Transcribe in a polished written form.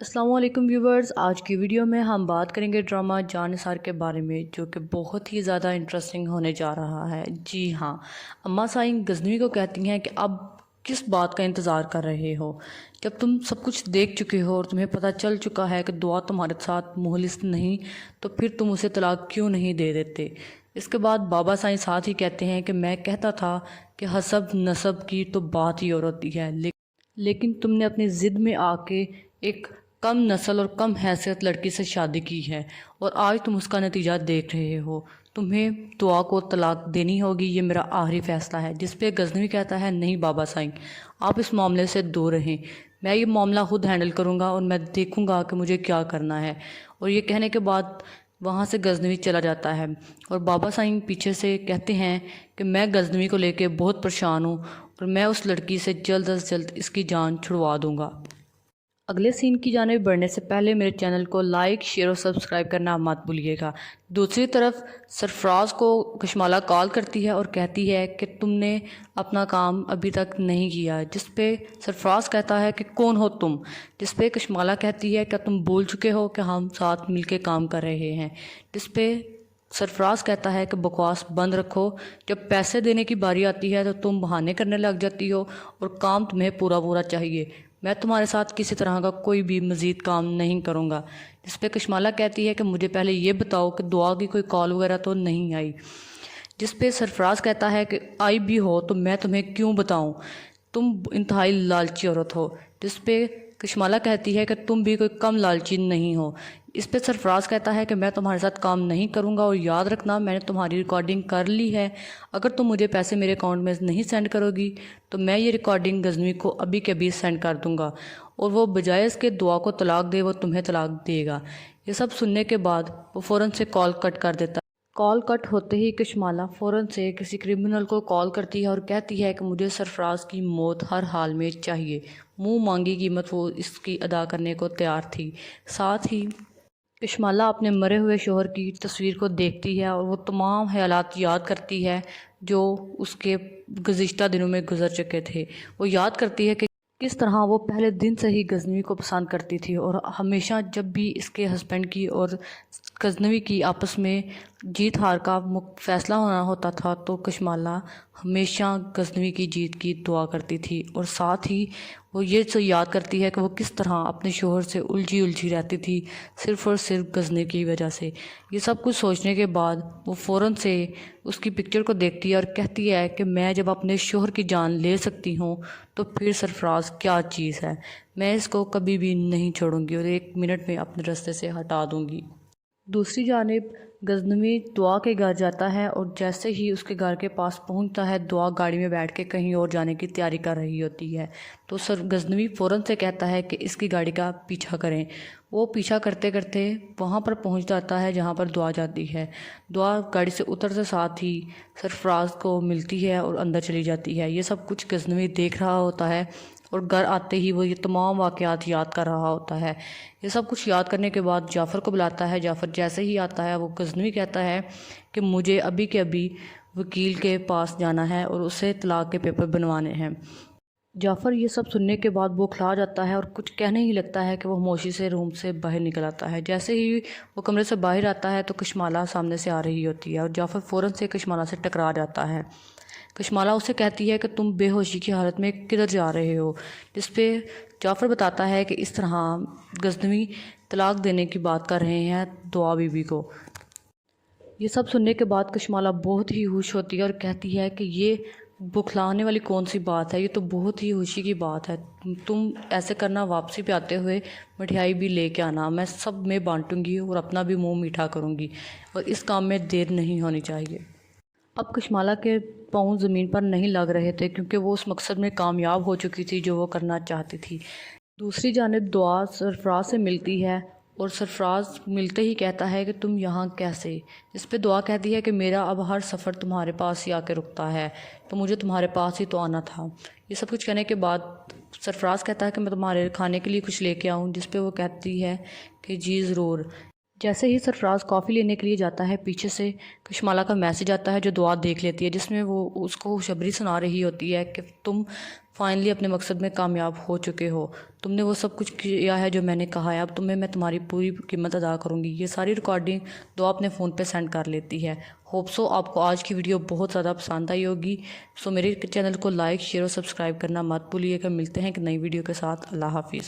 अस्सलाम वालेकुम व्यूवर्स। आज की वीडियो में हम बात करेंगे ड्रामा जान निसार के बारे में, जो कि बहुत ही ज़्यादा इंटरेस्टिंग होने जा रहा है। जी हाँ, अम्मा साईं गज़नवी को कहती हैं कि अब किस बात का इंतज़ार कर रहे हो। जब तुम सब कुछ देख चुके हो और तुम्हें पता चल चुका है कि दुआ तुम्हारे साथ मुखलिस नहीं, तो फिर तुम उसे तलाक क्यों नहीं दे देते। इसके बाद बाबा साईं साथ ही कहते हैं कि मैं कहता था कि हसब नसब की तो बात ही और होती है, लेकिन तुमने अपनी ज़िद में आके एक कम नस्ल और कम हैसियत लड़की से शादी की है और आज तुम उसका नतीजा देख रहे हो। तुम्हें दुआ को तलाक देनी होगी, ये मेरा आखिरी फ़ैसला है। जिस पे गज़नवी कहता है, नहीं बाबा साईं, आप इस मामले से दूर रहें, मैं ये मामला खुद हैंडल करूँगा और मैं देखूँगा कि मुझे क्या करना है। और ये कहने के बाद वहाँ से गज़नवी चला जाता है और बाबा साईं पीछे से कहते हैं कि मैं गज़नवी को लेके बहुत परेशान हूँ और मैं उस लड़की से जल्द अज जल्द इसकी जान छुड़वा दूँगा। अगले सीन की जानिब बढ़ने से पहले मेरे चैनल को लाइक, शेयर और सब्सक्राइब करना मत भूलिएगा। दूसरी तरफ सरफराज को कशमाला कॉल करती है और कहती है कि तुमने अपना काम अभी तक नहीं किया, जिस पे सरफराज कहता है कि कौन हो तुम। जिस पे कशमाला कहती है क्या तुम भूल चुके हो कि हम साथ मिलके काम कर रहे हैं। जिस पे सरफराज कहता है कि बकवास बंद रखो, जब पैसे देने की बारी आती है तो तुम बहाने करने लग जाती हो और काम तुम्हें पूरा पूरा चाहिए। मैं तुम्हारे साथ किसी तरह का कोई भी मज़ीद काम नहीं करूँगा। जिस पे कशमाला कहती है कि मुझे पहले ये बताओ कि दुआ की कोई कॉल वगैरह तो नहीं आई। जिस पे सरफराज कहता है कि आई भी हो तो मैं तुम्हें क्यों बताऊँ, तुम इंतहाई लालची औरत हो। जिस पे कशमाला कहती है कि तुम भी कोई कम लालची नहीं हो। इस पे सरफराज कहता है कि मैं तुम्हारे साथ काम नहीं करूंगा और याद रखना मैंने तुम्हारी रिकॉर्डिंग कर ली है, अगर तुम मुझे पैसे मेरे अकाउंट में नहीं सेंड करोगी तो मैं ये रिकॉर्डिंग गज़नवी को अभी के अभी सेंड कर दूंगा और वो बजाय इसके दुआ को तलाक दे वो तुम्हें तलाक देगा। ये सब सुनने के बाद वो फ़ौरन से कॉल कट कर देता। कॉल कट होते ही कशमाला फ़ौरन से किसी क्रिमिनल को कॉल करती है और कहती है कि मुझे सरफराज की मौत हर हाल में चाहिए। मुंह मांगी कीमत वो इसकी अदा करने को तैयार थी। साथ ही कशमाला अपने मरे हुए शोहर की तस्वीर को देखती है और वो तमाम ख्यालात याद करती है जो उसके गुज़िश्ता दिनों में गुजर चुके थे। वो याद करती है कि किस तरह वो पहले दिन से ही गज़नवी को पसंद करती थी और हमेशा जब भी इसके हस्बैंड की और गज़नवी की आपस में जीत हार का फ़ैसला होना होता था तो कशमाला हमेशा गज़नवी की जीत की दुआ करती थी। और साथ ही वो ये याद करती है कि वो किस तरह अपने शोहर से उलझी उलझी रहती थी सिर्फ़ और सिर्फ गज़नवी की वजह से। ये सब कुछ सोचने के बाद वो फ़ौरन से उसकी पिक्चर को देखती है और कहती है कि मैं जब अपने शोहर की जान ले सकती हूँ तो फिर सरफराज क्या चीज़ है, मैं इसको कभी भी नहीं छोड़ूंगी और 1 मिनट में अपने रास्ते से हटा दूंगी। दूसरी जानिब गज़नवी दुआ के घर जाता है और जैसे ही उसके घर के पास पहुंचता है, दुआ गाड़ी में बैठ के कहीं और जाने की तैयारी कर रही होती है। तो सर गज़नवी फ़ौरन से कहता है कि इसकी गाड़ी का पीछा करें। वो पीछा करते करते वहाँ पर पहुँच जाता है जहाँ पर दुआ जाती है। दुआ गाड़ी से उतरते साथ ही सरफराज को मिलती है और अंदर चली जाती है। ये सब कुछ गज़नवी देख रहा होता है और घर आते ही वो ये तमाम वाक़यात याद कर रहा होता है। ये सब कुछ याद करने के बाद जाफ़र को बुलाता है। जाफ़र जैसे ही आता है वो गज़नवी कहता है कि मुझे अभी के अभी वकील के पास जाना है और उसे तलाक के पेपर बनवाने हैं। जाफ़र ये सब सुनने के बाद बौखला जाता है और कुछ कहने ही लगता है कि वो खामोशी से रूम से बाहर निकल आता है। जैसे ही वो कमरे से बाहर आता है तो कशमाला सामने से आ रही होती है और जाफ़र फ़ौरन से कशमाला से टकरा जाता है। कशमाला उसे कहती है कि तुम बेहोशी की हालत में किधर जा रहे हो। जिस पे जाफ़र बताता है कि इस तरह गज़नवी तलाक देने की बात कर रहे हैं दुआ बीबी को। ये सब सुनने के बाद कशमाला बहुत ही खुश होती है और कहती है कि ये बुखलाने वाली कौन सी बात है, ये तो बहुत ही खुशी की बात है। तुम ऐसे करना, वापसी पे आते हुए मिठाई भी लेके आना, मैं सब में बांटूंगी और अपना भी मुंह मीठा करूंगी और इस काम में देर नहीं होनी चाहिए। अब कशमाला के पाँव ज़मीन पर नहीं लग रहे थे क्योंकि वो उस मकसद में कामयाब हो चुकी थी जो वो करना चाहती थी। दूसरी जानिब दुआ सरफराज से मिलती है और सरफराज मिलते ही कहता है कि तुम यहाँ कैसे। इस पे दुआ कहती है कि मेरा अब हर सफ़र तुम्हारे पास ही आके रुकता है, तो मुझे तुम्हारे पास ही तो आना था। ये सब कुछ कहने के बाद सरफराज कहता है कि मैं तुम्हारे खाने के लिए कुछ लेके आऊँ। जिस पे वो कहती है कि जी ज़रूर। جیسے ہی سرفراز کافی لینے کے لیے جاتا ہے، پیچھے سے کشمالہ کا میسج آتا ہے جو دعا دیکھ لیتی ہے، جس میں وہ اس کو خوشخبری سنا رہی ہوتی ہے کہ تم فائنلی اپنے مقصد میں کامیاب ہو چکے ہو، تم نے وہ سب کچھ کیا ہے جو میں نے کہا ہے، اب تمہیں میں تمہاری پوری قیمت ادا کروں گی۔ یہ ساری ریکارڈنگ دعا اپنے فون پہ سینڈ کر لیتی ہے۔ ہوپ سو آپ کو آج کی ویڈیو بہت زیادہ پسند آئی ہوگی۔ سو میرے چینل کو لائک، شیئر اور سبسکرائب کرنا مت بھولیے گا۔ ملتے ہیں ایک نئی ویڈیو کے ساتھ۔ اللہ حافظ۔